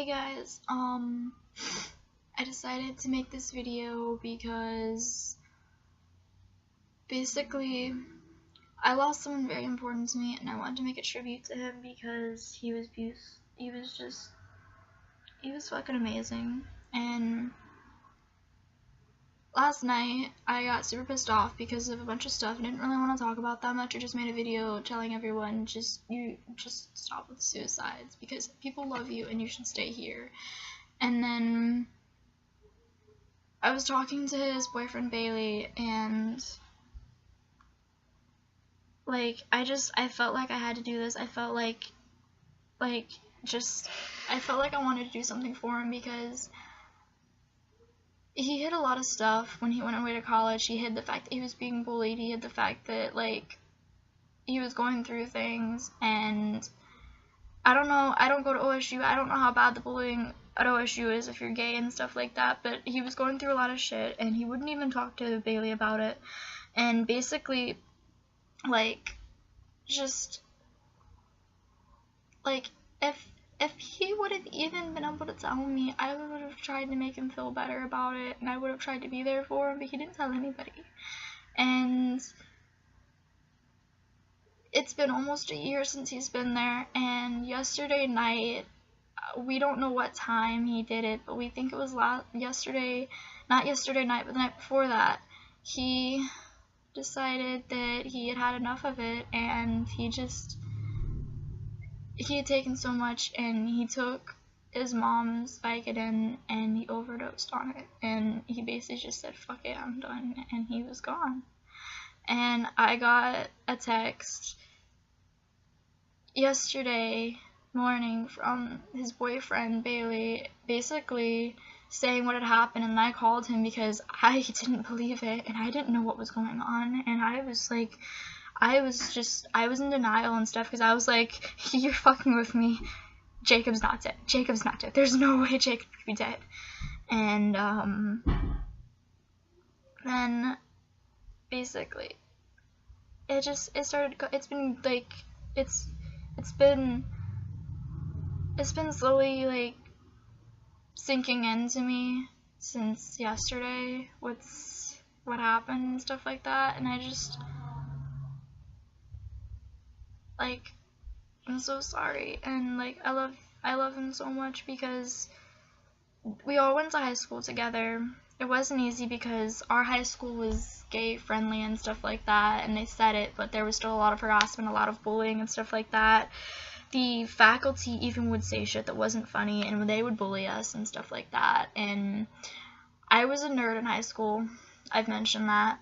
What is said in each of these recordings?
Hey guys, I decided to make this video because basically I lost someone very important to me and I wanted to make a tribute to him because he was fucking amazing. And last night I got super pissed off because of a bunch of stuff. I didn't really want to talk about that much. I just made a video telling everyone just stop with suicides because people love you and you should stay here. And then I was talking to his boyfriend Bailey, and like I felt like I had to do this. I felt like I wanted to do something for him because he hid a lot of stuff when he went away to college. He hid the fact that he was being bullied. He hid the fact that like he was going through things, and I don't know, I don't go to OSU. I don't know how bad the bullying at OSU is if you're gay and stuff like that, but he was going through a lot of shit and he wouldn't even talk to Bailey about it. And basically, like, just like if he would have even been able to tell me, I would have tried to make him feel better about it, and I would have tried to be there for him, but he didn't tell anybody. And it's been almost a year since he's been there, and yesterday night, we don't know what time he did it, but we think it was not yesterday night, but the night before that, he decided that he had had enough of it, and he had taken so much, and he took his mom's Vicodin and he overdosed on it, and he basically just said, fuck it, I'm done, and he was gone. And I got a text yesterday morning from his boyfriend Bailey, basically saying what had happened, and I called him because I didn't believe it and I didn't know what was going on, and I was in denial and stuff because I was like, you're fucking with me. Jacob's not dead. There's no way Jacob could be dead. And then basically it's been slowly like sinking into me since yesterday with what happened and stuff like that, and I just like, I'm so sorry, and like I love him so much because we all went to high school together. It wasn't easy because our high school was gay friendly and stuff like that, and they said it, but there was still a lot of harassment, a lot of bullying and stuff like that. The faculty even would say shit that wasn't funny, and they would bully us and stuff like that. And I was a nerd in high school. I've mentioned that.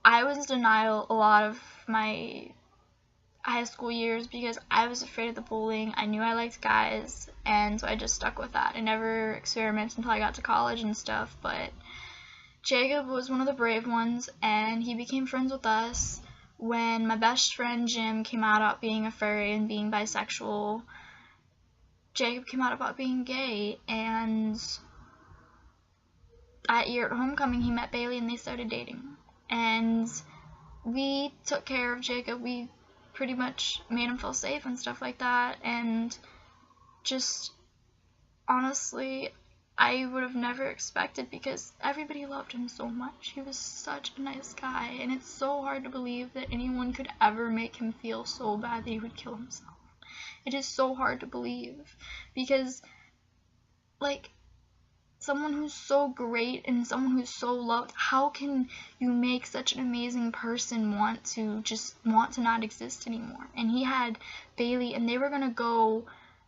I was in denial a lot of my high school years because I was afraid of the bullying. I knew I liked guys, and so I just stuck with that. I never experimented until I got to college and stuff, but Jacob was one of the brave ones, and he became friends with us when my best friend Jim came out about being a furry and being bisexual. Jacob came out about being gay, and that year at homecoming he met Bailey and they started dating. And we took care of Jacob. We pretty much made him feel safe and stuff like that, and just honestly, I would have never expected because everybody loved him so much. He was such a nice guy, and it's so hard to believe that anyone could ever make him feel so bad that he would kill himself. It is so hard to believe because, like, someone who's so great and someone who's so loved, how can you make such an amazing person want to not exist anymore? And he had Bailey, and they were gonna go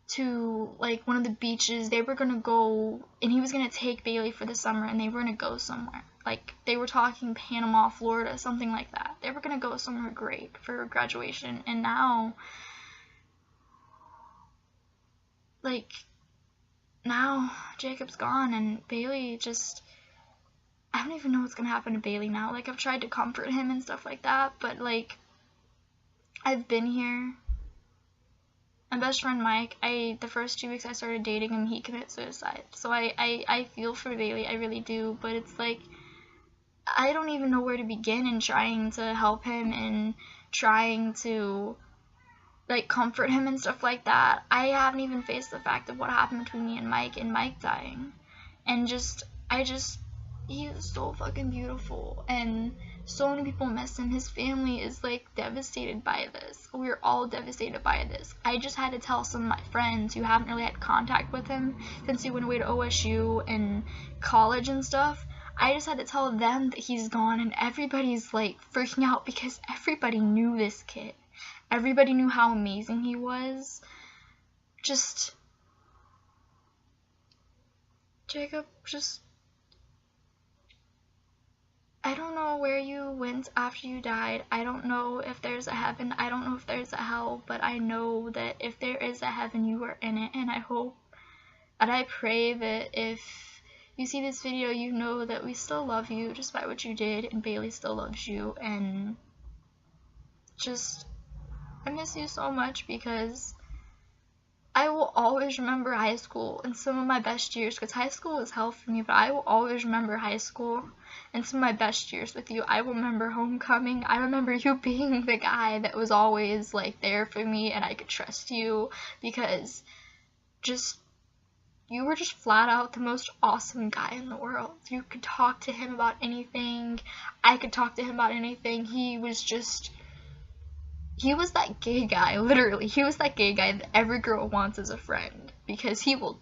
to like one of the beaches. They were gonna go, and he was gonna take Bailey for the summer, and they were gonna go somewhere. Like, they were talking Panama, Florida, something like that. They were gonna go somewhere great for graduation, and now Jacob's gone, and Bailey just, I don't even know what's gonna happen to Bailey now. Like, I've tried to comfort him and stuff like that, but like, I've been here. My best friend Mike, the first 2 weeks I started dating him, he committed suicide. So I feel for Bailey, I really do, but it's like, I don't even know where to begin in trying to help him and trying to like comfort him and stuff like that. I haven't even faced the fact of what happened between me and Mike dying. And he is so fucking beautiful, and so many people miss him. His family is like devastated by this. We're all devastated by this. I just had to tell some of my friends who haven't really had contact with him since he went away to OSU and college and stuff. I just had to tell them that he's gone, and everybody's like freaking out because everybody knew this kid. Everybody knew how amazing he was. Just Jacob, I don't know where you went after you died. I don't know if there's a heaven. I don't know if there's a hell, but I know that if there is a heaven, you are in it, and I hope and I pray that if you see this video, you know that we still love you despite what you did, and Bailey still loves you, and just, I miss you so much because I will always remember high school and some of my best years, because high school was hell for me, but I will always remember high school and some of my best years with you. I will remember homecoming. I remember you being the guy that was always like there for me and I could trust you, because you were just flat out the most awesome guy in the world. You could talk to him about anything. I could talk to him about anything. He was that gay guy, literally. He was that gay guy that every girl wants as a friend, because he will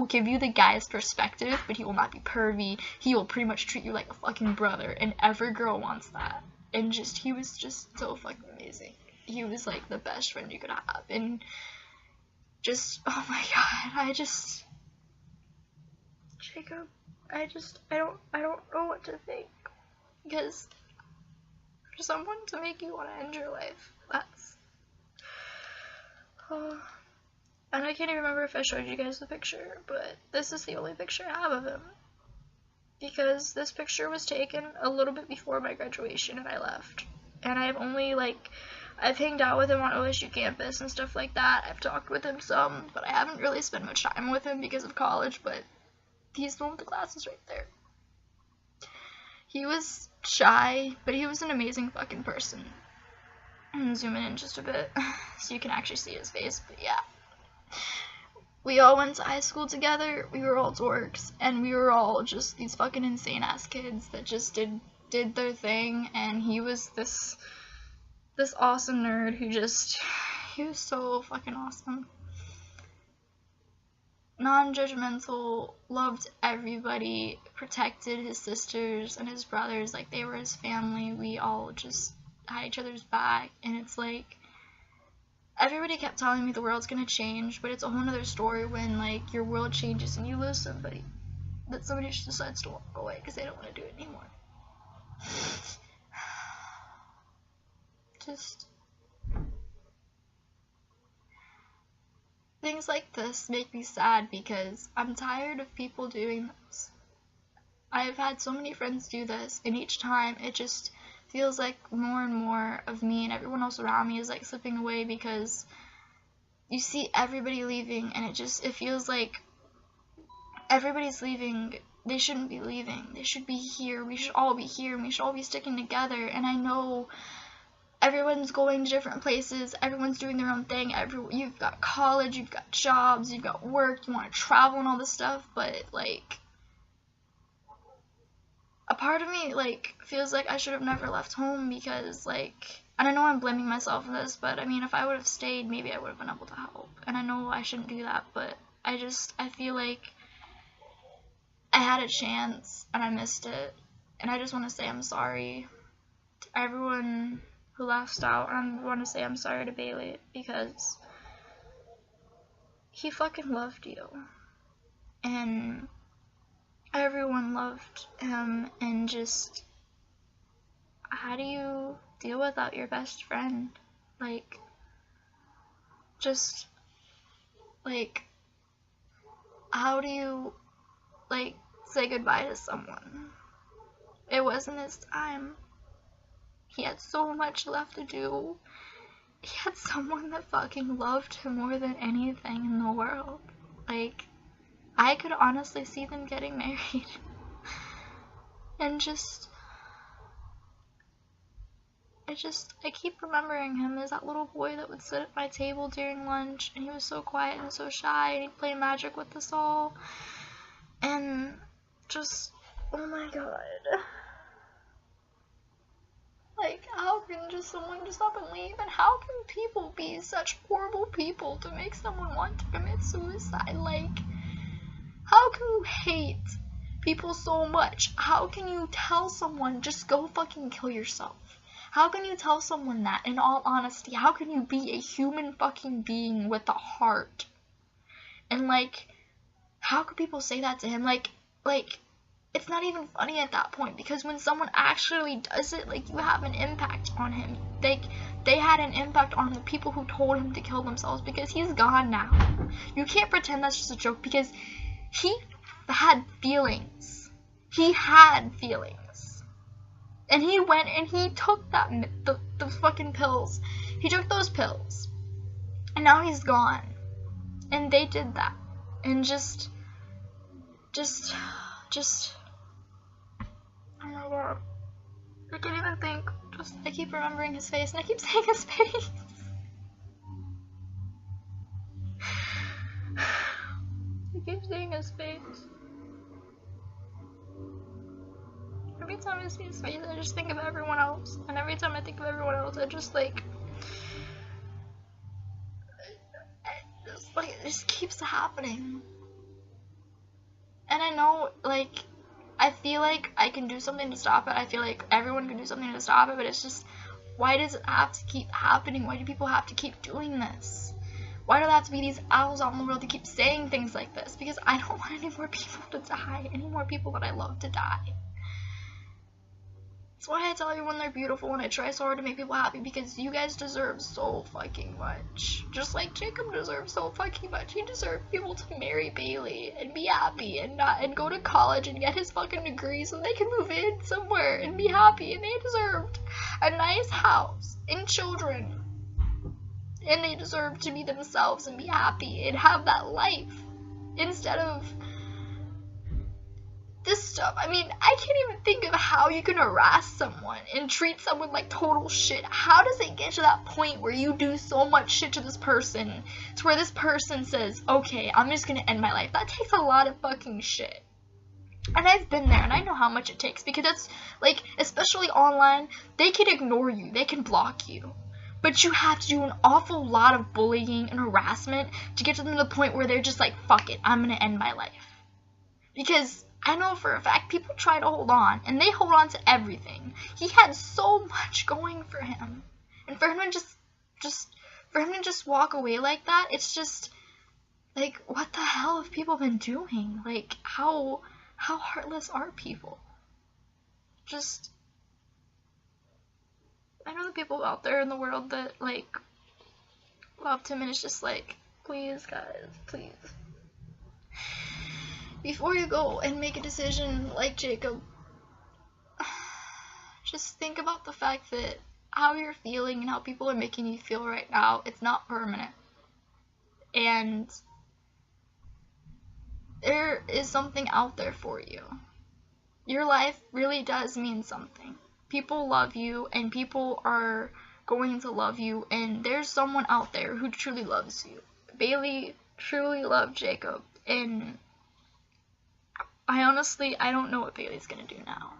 give you the guy's perspective, but he will not be pervy. He will pretty much treat you like a fucking brother, and every girl wants that. And he was just so fucking amazing. He was like the best friend you could have, and oh my god, Jacob, I don't know what to think, because for someone to make you want to end your life, and I can't even remember if I showed you guys the picture, but this is the only picture I have of him, because this picture was taken a little bit before my graduation and I left, and I've hanged out with him on OSU campus and stuff like that. I've talked with him some, but I haven't really spent much time with him because of college, but he's the one with the glasses right there. He was shy, but he was an amazing fucking person. I'm zooming in just a bit so you can actually see his face, but yeah. We all went to high school together, we were all dorks, and we were all just these fucking insane ass kids that just did their thing, and he was this awesome nerd who he was so fucking awesome. Non-judgmental, loved everybody, protected his sisters and his brothers like they were his family. We all just had each other's back, and it's like, everybody kept telling me the world's gonna change, but it's a whole nother story when like your world changes and you lose somebody, that somebody just decides to walk away because they don't want to do it anymore. Just things like this make me sad because I'm tired of people doing this. I've had so many friends do this, and each time it just feels like more and more of me and everyone else around me is like slipping away, because you see everybody leaving and it feels like everybody's leaving. They shouldn't be leaving. They should be here. We should all be here, and we should all be sticking together. And I know everyone's going to different places, everyone's doing their own thing, you've got college, you've got jobs, you've got work, you want to travel and all this stuff, but like, a part of me like feels like I should have never left home, because like, and I know I'm blaming myself for this, but I mean, if I would have stayed, maybe I would have been able to help, and I know I shouldn't do that, but I feel like I had a chance and I missed it, and I just want to say I'm sorry to everyone who lost out. I want to say I'm sorry to Bailey, because he fucking loved you, and everyone loved him, and just, how do you deal without your best friend? Like, just, like, how do you, like, say goodbye to someone? It wasn't his time. He had so much left to do. He had someone that fucking loved him more than anything in the world. Like, I could honestly see them getting married. And I keep remembering him as that little boy that would sit at my table during lunch, and he was so quiet and so shy, and he'd play magic with us all, and just, oh my god. Like, how can just someone just up and leave, and how can people be such horrible people to make someone want to commit suicide? Like, how can you hate people so much? How can you tell someone, just go fucking kill yourself? How can you tell someone that, in all honesty? How can you be a human fucking being with a heart? And, like, how could people say that to him? Like, it's not even funny at that point, because when someone actually does it, like, you have an impact on him. They had an impact on the people who told him to kill themselves, because he's gone now. You can't pretend that's just a joke, because he had feelings. He had feelings. And he went and he took the fucking pills. He took those pills. And now he's gone. And they did that. And just, oh my god. I can't even think. I keep remembering his face, and I keep saying his face. I keep saying his face. Every time I see his face, I just think of everyone else. And every time I think of everyone else, I just, like, it just keeps happening. And I know, like, I feel like I can do something to stop it. I feel like everyone can do something to stop it, but it's just, why does it have to keep happening? Why do people have to keep doing this? Why do there have to be these owls out in the world that keep saying things like this? Because I don't want any more people to die, any more people that I love to die. That's why I tell everyone they're beautiful, and I try so hard to make people happy, because you guys deserve so fucking much. Just like Jacob deserves so fucking much. He deserved people to marry Bailey and be happy and go to college and get his fucking degree so they can move in somewhere and be happy, and they deserved a nice house and children. And they deserve to be themselves and be happy and have that life instead of this stuff. I mean, I can't even think of how you can harass someone and treat someone like total shit. How does it get to that point where you do so much shit to this person to where this person says, okay, I'm just gonna end my life? That takes a lot of fucking shit. And I've been there, and I know how much it takes, because that's, like, especially online, they can ignore you, they can block you. But you have to do an awful lot of bullying and harassment to get to them to the point where they're just like, fuck it, I'm gonna end my life. Because I know for a fact people try to hold on, and they hold on to everything. He had so much going for him, and for him to just walk away like that, it's just like, what the hell have people been doing? Like, how heartless are people? Just, I know the people out there in the world that, like, loved him, and it's just like, please guys, please. Before you go and make a decision like Jacob, just think about the fact that how you're feeling and how people are making you feel right now, it's not permanent. And there is something out there for you. Your life really does mean something. People love you, and people are going to love you, and there's someone out there who truly loves you. Bailey truly loved Jacob, and I don't know what Bailey's gonna do now.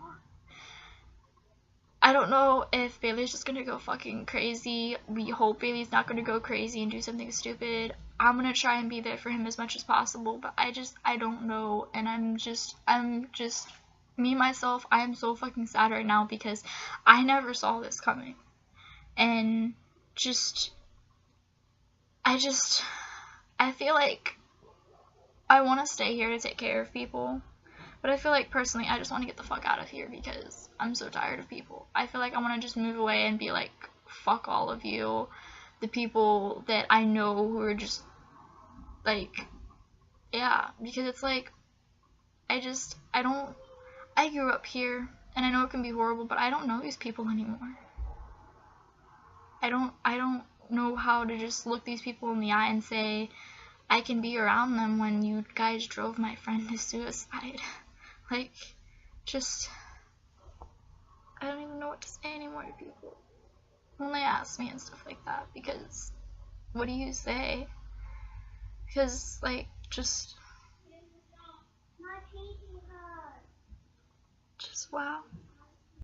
I don't know if Bailey's just gonna go fucking crazy. We hope Bailey's not gonna go crazy and do something stupid. I'm gonna try and be there for him as much as possible, but I don't know, and I'm just, me, myself, I am so fucking sad right now, because I never saw this coming. And I feel like I want to stay here to take care of people. But I feel like, personally, I just want to get the fuck out of here, because I'm so tired of people. I feel like I want to just move away and be like, fuck all of you. The people that I know who are just, like, yeah. Because it's like, I grew up here, and I know it can be horrible, but I don't know these people anymore. I don't know how to just look these people in the eye and say, I can be around them when you guys drove my friend to suicide. Like, just, I don't even know what to say anymore to people. when they ask me and stuff like that, because what do you say? Because, like, just wow.